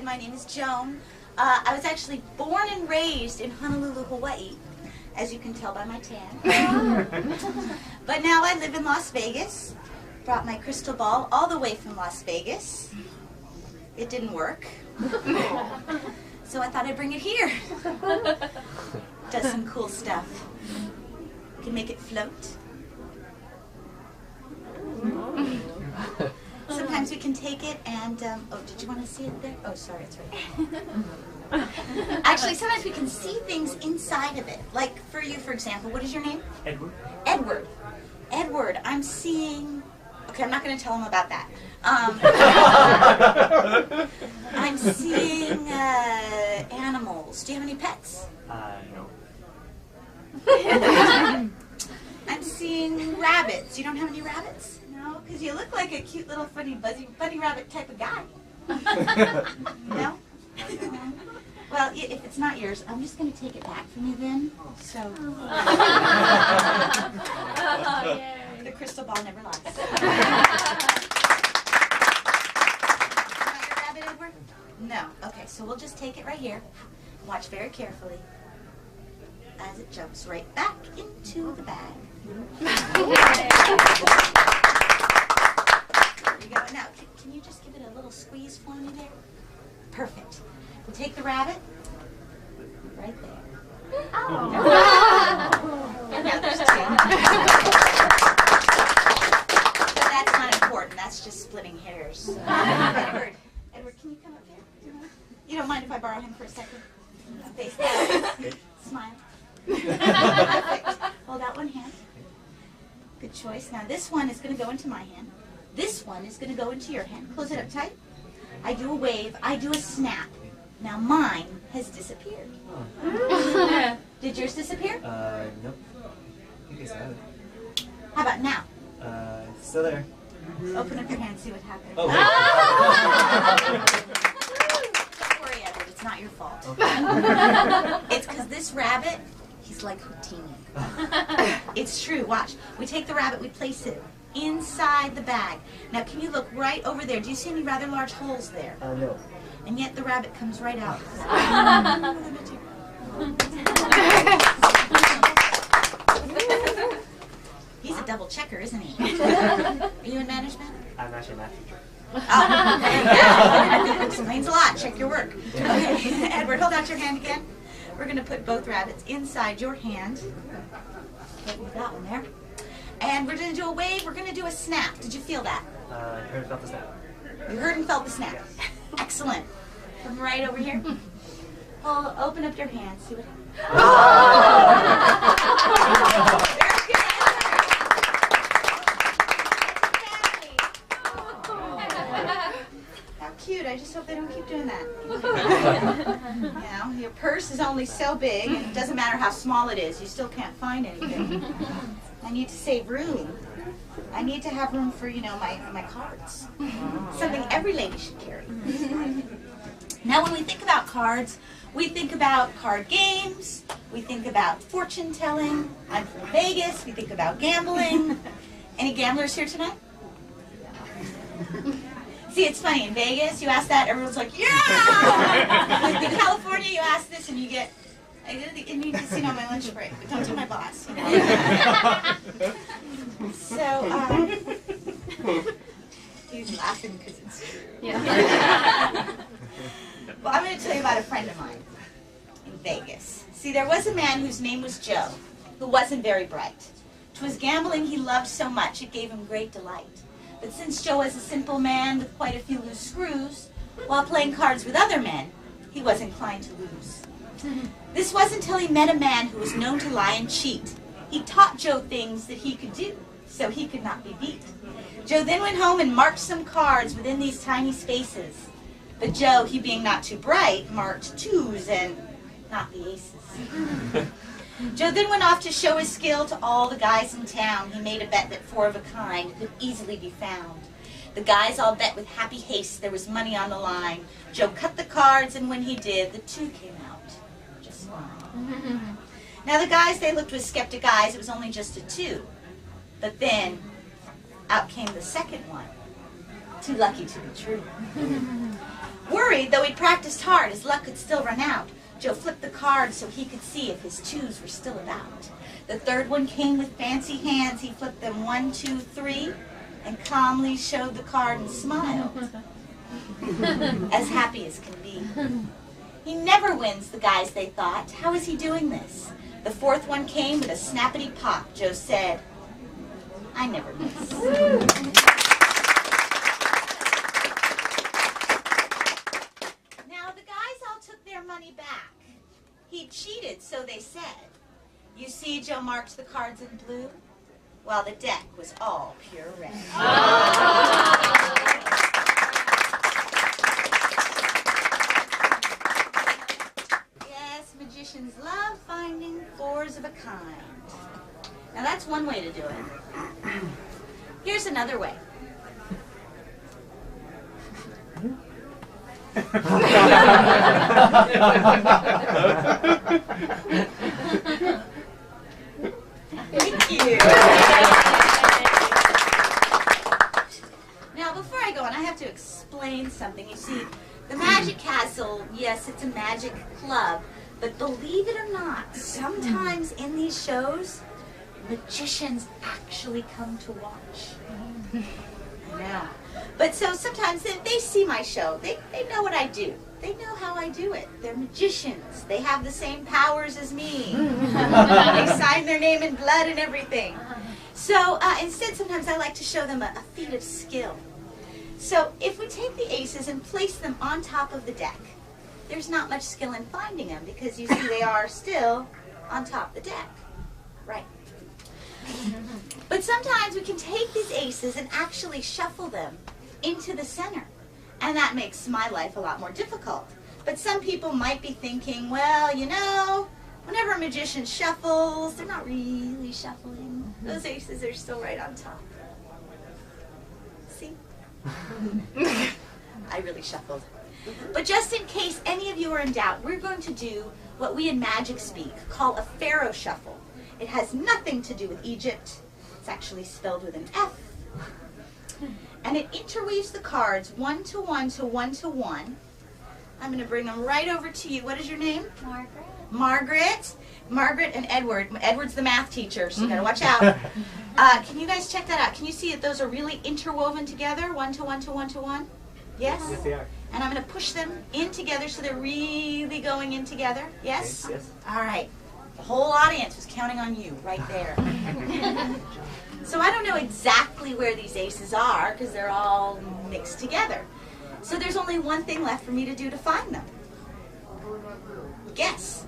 my name is Joan. I was actually born and raised in Honolulu, Hawaii, as you can tell by my tan. But now I live in Las Vegas. Brought my crystal ball all the way from Las Vegas. It didn't work. So I thought I'd bring it here. Does some cool stuff. Can make it float. Sometimes we can take it and, oh, did you want to see it there? Oh, sorry, it's right there. Actually, sometimes we can see things inside of it. Like for you, for example, what is your name? Edward. Edward. Edward, I'm seeing, okay, I'm not going to tell him about that. I'm seeing animals. Do you have any pets? No. I'm seeing rabbits. You don't have any rabbits? No, because you look like a cute little funny bunny rabbit type of guy. No? Well, if it's not yours, I'm just going to take it back from you then. So the crystal ball never lies. Not your rabbit, Edward? No. Okay, so we'll just take it right here. Watch very carefully as it jumps right back into the bag. There you go. Now, can you just give it a little squeeze for me there? Perfect. We'll take the rabbit right there. Oh. And there's two. But that's not important. That's just splitting hairs. Edward, can you come up here? You don't mind if I borrow him for a second? Face down. Smile. Perfect. Hold out one hand. Good choice. Now this one is going to go into my hand. This one is going to go into your hand. Close it up tight. I do a wave. I do a snap. Now mine has disappeared. Did yours disappear? Nope. I guess I have it. How about now? It's still there. Open up your hand and see what happens. Oh, Don't worry, Edward. It's not your fault. It's because this rabbit, he's like Houdini. It's true. Watch. We take the rabbit, we place it inside the bag. Now, can you look right over there? Do you see any rather large holes there? no. And yet the rabbit comes right out. He's a double checker, isn't he? Are you in management? I'm actually a math teacher. Oh, yeah. Explains a lot. Check your work. Okay, Edward, hold out your hand again. We're going to put both rabbits inside your hand. Okay, we've got one there. And we're going to do a wave. We're going to do a snap. Did you feel that? I heard and felt the snap. You heard and felt the snap. Excellent. Come right over here. Oh, open up your hand. See what happens. Oh! How cute. I just hope they don't keep doing that. You know, your purse is only so big, and it doesn't matter how small it is. You still can't find anything. I need to save room. I need to have room for, you know, my cards. Something every lady should carry. Now, when we think about cards, we think about card games. We think about fortune telling. I'm from Vegas. We think about gambling. Any gamblers here tonight? See, it's funny. In Vegas, you ask that, everyone's like, yeah! In California, you ask this, and you get, I need to see on my lunch break, but don't tell my boss. You know? So, he's laughing because it's true. Yeah. Well, I'm going to tell you about a friend of mine in Vegas. See, there was a man whose name was Joe, who wasn't very bright. 'Twas gambling he loved so much, it gave him great delight. But since Joe was a simple man with quite a few loose screws, while playing cards with other men, he was inclined to lose. This wasn't until he met a man who was known to lie and cheat. He taught Joe things that he could do, so he could not be beat. Joe then went home and marked some cards within these tiny spaces. But Joe, he being not too bright, marked twos and not the aces. Joe then went off to show his skill to all the guys in town. He made a bet that 4 of a kind could easily be found. The guys all bet with happy haste. There was money on the line. Joe cut the cards, and when he did, the 2 came out just fine. Now the guys, they looked with skeptic eyes. It was only just a 2. But then, out came the second one. Too lucky to be true. Worried, though he'd practiced hard, his luck could still run out, Joe flipped the card so he could see if his twos were still about. The third one came with fancy hands. He flipped them 1, 2, 3, and calmly showed the card and smiled, as happy as can be. He never wins, the guys, they thought. How is he doing this? The fourth one came with a snappity pop. Joe said, I never miss. Now, the guys all took their money back. He cheated, so they said. You see, Joe marked the cards in blue, while the deck was all pure red. Yes, magicians love finding fours of a kind. Now that's one way to do it. Here's another way. Thank you. Now, before I go on, I have to explain something. You see, the Magic Castle, yes, it's a magic club, but believe it or not, sometimes in these shows, magicians actually come to watch. I know. But so sometimes they see my show. They know what I do. They know how I do it. They're magicians. They have the same powers as me. They sign their name in blood and everything. So instead, sometimes I like to show them a feat of skill. So if we take the aces and place them on top of the deck, there's not much skill in finding them because you see they are still on top of the deck. Right. But sometimes we can take these aces and actually shuffle them into the center. And that makes my life a lot more difficult. But some people might be thinking, well, you know, whenever a magician shuffles, they're not really shuffling. Those aces are still right on top. See? I really shuffled. But just in case any of you are in doubt, we're going to do what we in magic speak call a pharaoh shuffle. It has nothing to do with Egypt. It's actually spelled with an F. And it interweaves the cards 1 to 1 to 1 to 1. I'm going to bring them right over to you. What is your name? Margaret. Margaret. Margaret and Edward. Edward's the math teacher, so you got to watch out. Can you guys check that out? Can you see that those are really interwoven together? 1 to 1 to 1 to 1? Yes? Yes, they are. And I'm going to push them in together so they're really going in together. Yes? Yes. All right. The whole audience was counting on you right there. So I don't know exactly where these aces are because they're all mixed together. So there's only one thing left for me to do to find them. Guess.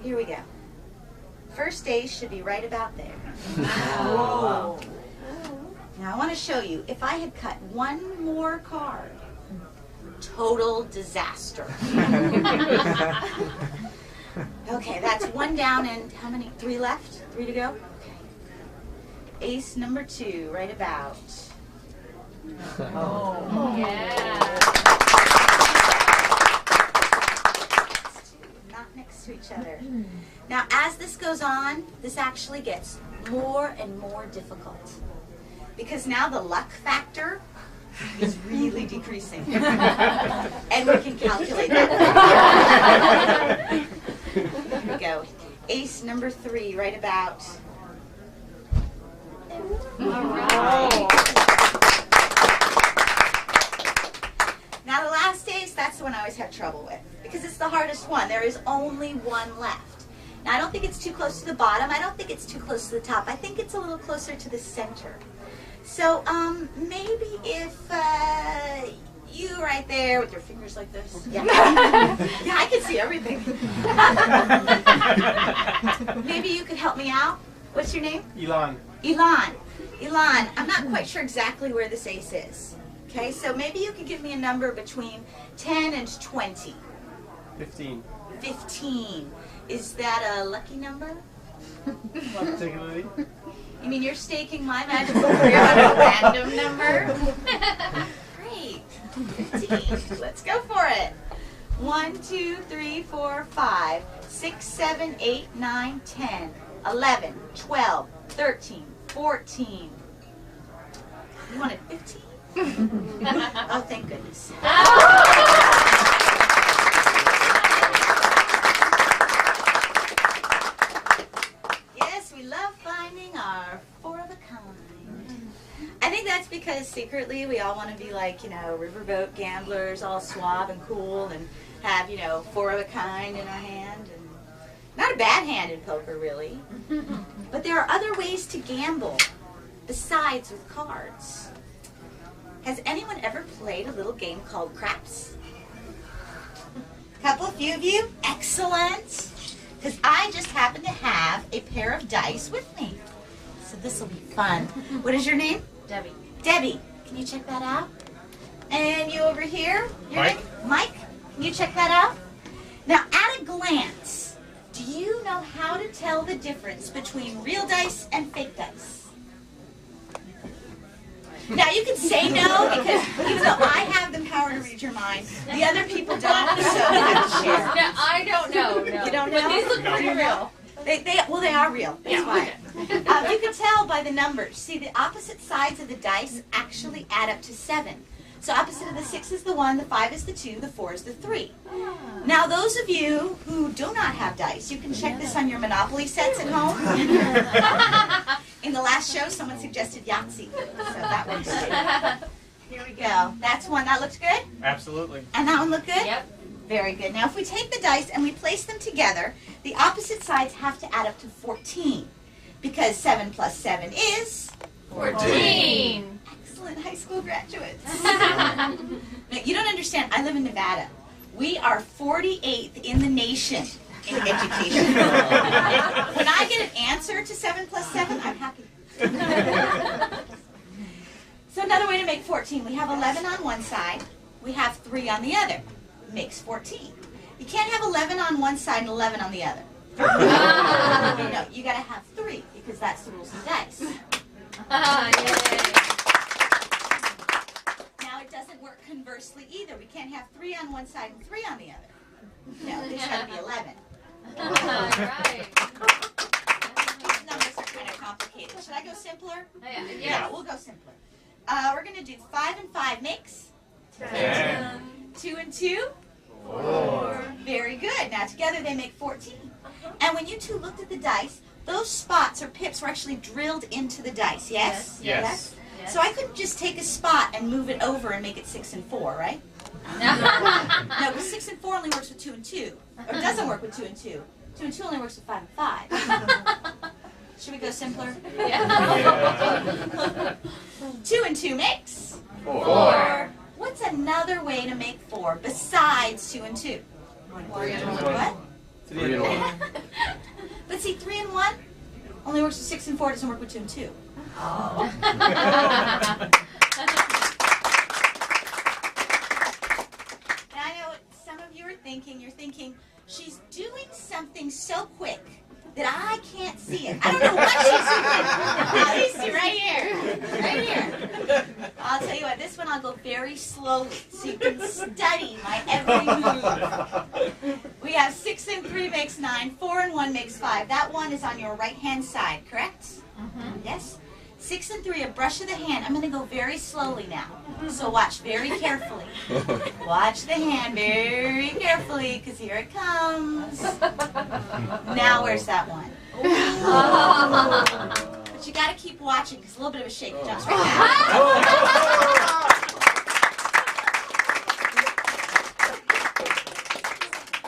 Here we go. First ace should be right about there. Whoa. Now I want to show you, if I had cut one more card, total disaster. Okay, that's one down and how many? 3 left? 3 to go? Okay. Ace number 2, right about. Oh. Yeah. Not next to each other. Now, as this goes on, this actually gets more and more difficult. Because now the luck factor is really decreasing. And we can calculate that. Here we go. Ace number 3, right about. All right. Now the last ace, that's the one I always have trouble with. Because it's the hardest one. There is only one left. Now I don't think it's too close to the bottom. I don't think it's too close to the top. I think it's a little closer to the center. So maybe if you right there with your fingers like this. Yeah, yeah, I can see everything. Maybe you could help me out. What's your name? Elon. Elon. Elon, I'm not quite sure exactly where this ace is. Okay, so maybe you could give me a number between 10 and 20. 15. 15. Is that a lucky number? Not particularly. You mean you're staking my magical career on a random number? Great. 15. Let's go for it. 1, 2, 3, 4, 5, 6, 7, 8, 9, 10, 11, 12, 13, 14. You wanted 15? Oh, thank goodness. Yes, we love finding our four of a kind. I think that's because secretly we all want to be like, riverboat gamblers, all suave and cool, and have, four of a kind in our hand. And not a bad hand in poker, really. But there are other ways to gamble besides with cards. Has anyone ever played a little game called craps? Few of you? Excellent. Because I just happen to have a pair of dice with me. So this will be fun. What is your name? Debbie. Debbie. Can you check that out? And you over here? Your Mike. name? Mike? Can you check that out? Now, at a glance, do you know how to tell the difference between real dice and fake dice? Now, you can say no, because even though I have the power to read your mind, the other people don't, so I have to share. No, I don't know. No. You don't know? But these look pretty real. They are real. That's why. You can tell by the numbers. See, the opposite sides of the dice actually add up to 7. So opposite of the 6 is the 1, the 5 is the 2, the 4 is the 3. Now, those of you who do not have dice, you can check this on your Monopoly sets at home. In the last show, someone suggested Yahtzee, so that works too. Here we go. That's one. That looks good? Absolutely. And that one look good? Yep. Very good. Now, if we take the dice and we place them together, the opposite sides have to add up to 14, because 7 plus 7 is 14. Excellent high school graduates. Now, you don't understand. I live in Nevada. We are 48th in the nation in education. When I get an answer to 7 plus 7, I'm happy. So another way to make 14, we have 11 on one side, we have 3 on the other. Makes 14. You can't have 11 on one side and 11 on the other. No, you got to have 3, because that's the rules of dice. Yay. Now it doesn't work conversely either. We can't have 3 on one side and 3 on the other. No, there's got to be 11. Right. These numbers are kind of complicated. Should I go simpler? Yeah. We'll go simpler. We're going to do 5 and 5 makes 10. 2 and 2. 4. Very good. Now together they make 14. And when you two looked at the dice, those spots or pips were actually drilled into the dice, yes? Yes. Yes. So I couldn't just take a spot and move it over and make it 6 and 4, right? No, because 6 and 4 only works with 2 and 2. Or it doesn't work with 2 and 2. 2 and 2 only works with 5 and 5. Should we go simpler? Yeah. 2 and 2 makes 4. What's another way to make 4 besides 2 and 2? 3 and 1. What? 3 and 1. But see, 3 and 1 only works with 6 and 4, doesn't work with 2 and 2. Now I know what some of you are thinking. You're thinking, she's doing something so quick that I can't see it. I don't know what she's doing. Now, right here. Right here. I'll tell you what, this one I'll go very slowly so you can study my every move. We have 6 and 3 makes 9, 4 and 1 makes 5. That one is on your right-hand side, correct? Mm-hmm. Yes? 6 and 3, a brush of the hand. I'm going to go very slowly now. So watch very carefully. Watch the hand very carefully, because here it comes. Now where's that one? But you got to keep watching, because a little bit of a shake jumps right now.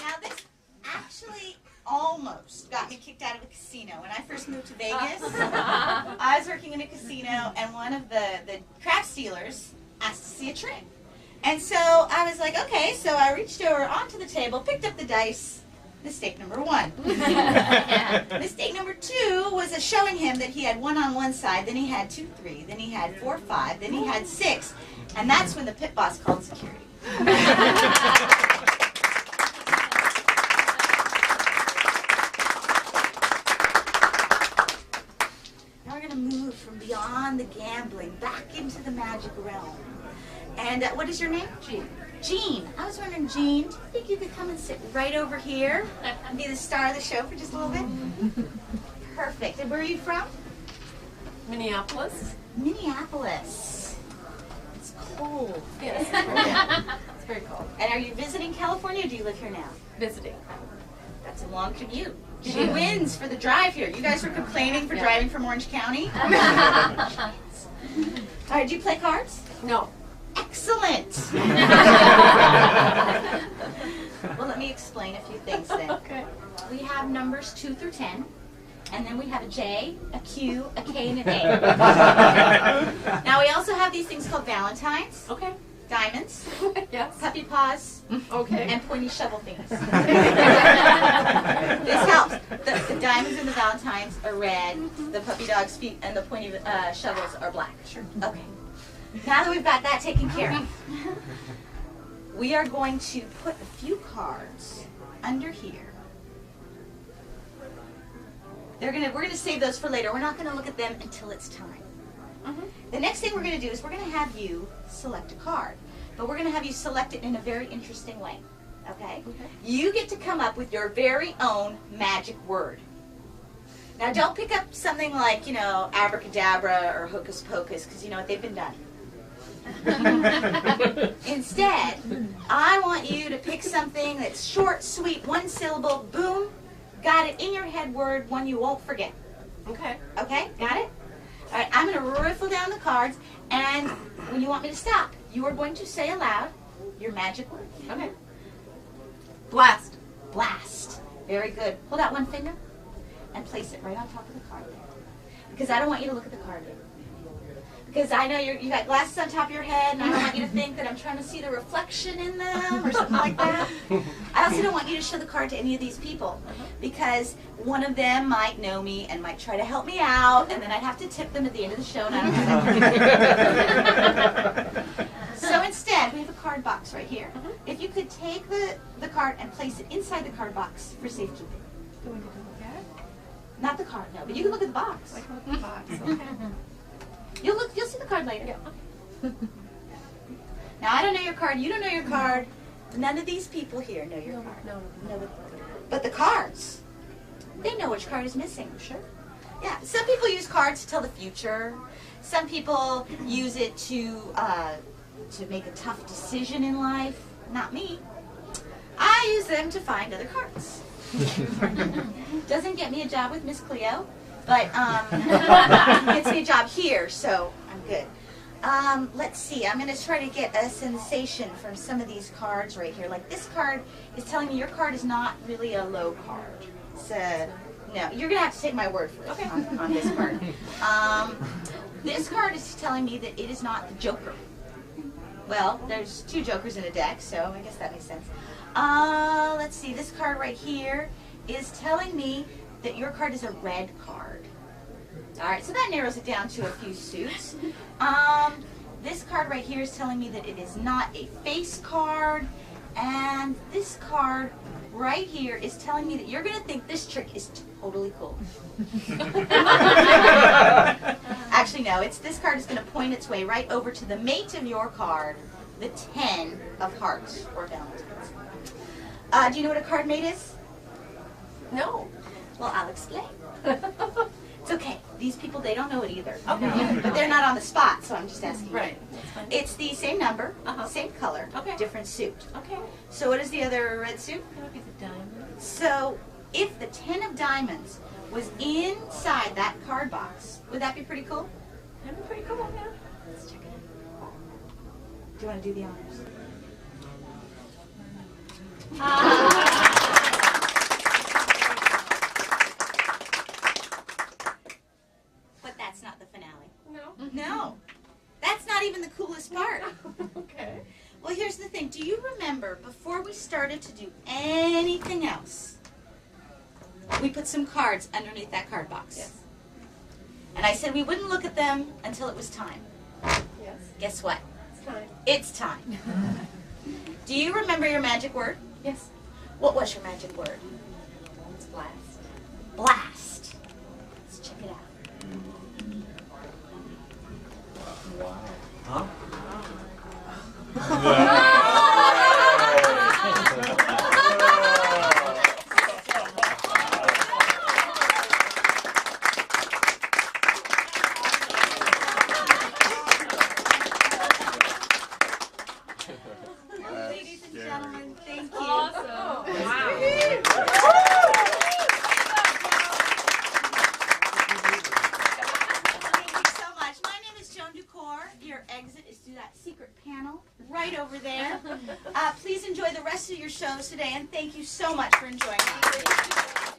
Now this actually almost got me kicked out of a casino. When I first moved to Vegas, I was working in a casino, and one of the craps dealers asked to see a trick. And so I was like, okay, so I reached over onto the table, picked up the dice. Mistake number 1. Mistake number 2 was showing him that he had 1 on one side, then he had 2, 3, then he had 4, 5, then he had 6, and that's when the pit boss called security. Now we're going to move from beyond the gambling back into the magic realm. And what is your name? Jean. Jean. I was wondering, Jean, do you think you could come and sit right over here and be the star of the show for just a little bit? Perfect. And where are you from? Minneapolis. Minneapolis. It's cold. Yes. It's very cold. And are you visiting California or do you live here now? Visiting. That's a long commute. She wins for the drive here. You guys were complaining for driving from Orange County. All right, do you play cards? No. Excellent. Well, let me explain a few things then. Okay. We have numbers 2 through 10, and then we have a J, a Q, a K, and an A. Now we also have these things called Valentines, Okay. diamonds, Yes. puppy paws, Okay. and pointy shovel things. This helps. The diamonds and the Valentines are red, the puppy dog's feet and the pointy shovels are black. Sure. Okay. Now that we've got that taken care of, we are going to put a few cards under here. We're gonna save those for later. We're not gonna look at them until it's time. The next thing we're gonna do is we're gonna have you select a card, but we're gonna have you select it in a very interesting way. Okay? You get to come up with your very own magic word. Now don't pick up something like, abracadabra or hocus pocus, because you know what, they've been done. Instead, I want you to pick something that's short, sweet, one syllable, boom, got it in your head word, one you won't forget. Okay. Okay, got it? All right, I'm going to riffle down the cards, and when you want me to stop, you are going to say aloud your magic word. Okay. Blast. Blast. Very good. Hold out one finger and place it right on top of the card there. Because I don't want you to look at the card yet. Because I know you got glasses on top of your head, and I don't want you to think that I'm trying to see the reflection in them or something like that. I also don't want you to show the card to any of these people, because one of them might know me and might try to help me out, and then I'd have to tip them at the end of the show, and I don't have that. So instead, we have a card box right here. If you could take the card and place it inside the card box for safekeeping. Do we need to look at it? Not the card, no, but you can look at the box. Like look at the box. Okay. You'll see the card later. Now I don't know your card, you don't know your card. None of these people here know your card. No. Nobody. But the cards, they know which card is missing. Sure. Yeah, some people use cards to tell the future. Some people use it to make a tough decision in life. Not me. I use them to find other cards. Doesn't get me a job with Miss Cleo, but gets me a job here, so I'm good. Let's see, I'm going to try to get a sensation from some of these cards right here. Like this card is telling me your card is not really a low card. It's no, you're going to have to take my word for it on this card. This card is telling me that it is not the Joker. Well, there's 2 Jokers in a deck, so I guess that makes sense. Let's see, this card right here is telling me that your card is a red card. All right, so that narrows it down to a few suits. This card right here is telling me that it is not a face card, and this card right here is telling me that you're going to think this trick is totally cool. Actually, no, this card is going to point its way right over to the mate of your card, the 10 of hearts or Valentine's. Do you know what a card mate is? No. Well, I'll explain. It's okay. These people, they don't know it either. Okay. But they're not on the spot, so I'm just asking you. Right. That's fine. It's the same number, Uh-huh. same color, Okay. different suit. Okay. So what is the other red suit? That would be the diamond. So if the 10 of diamonds was inside that card box, would that be pretty cool? That'd be pretty cool, yeah. Let's check it out. Do you want to do the honors? But that's not the finale. No. No. That's not even the coolest part. Okay. Well, here's the thing. Do you remember, before we started to do anything else, we put some cards underneath that card box? Yes. And I said we wouldn't look at them until it was time. Yes. Guess what? It's time. It's time. Do you remember your magic word? Yes. What was your magic word? It's blast. Blast. Let's check it out. Huh? Ladies and gentlemen, thank you. Awesome. Wow. Thank you so much. My name is Joan Ducour. Your exit is through that secret panel right over there. Please enjoy the rest of your shows today, and thank you so much for enjoying it.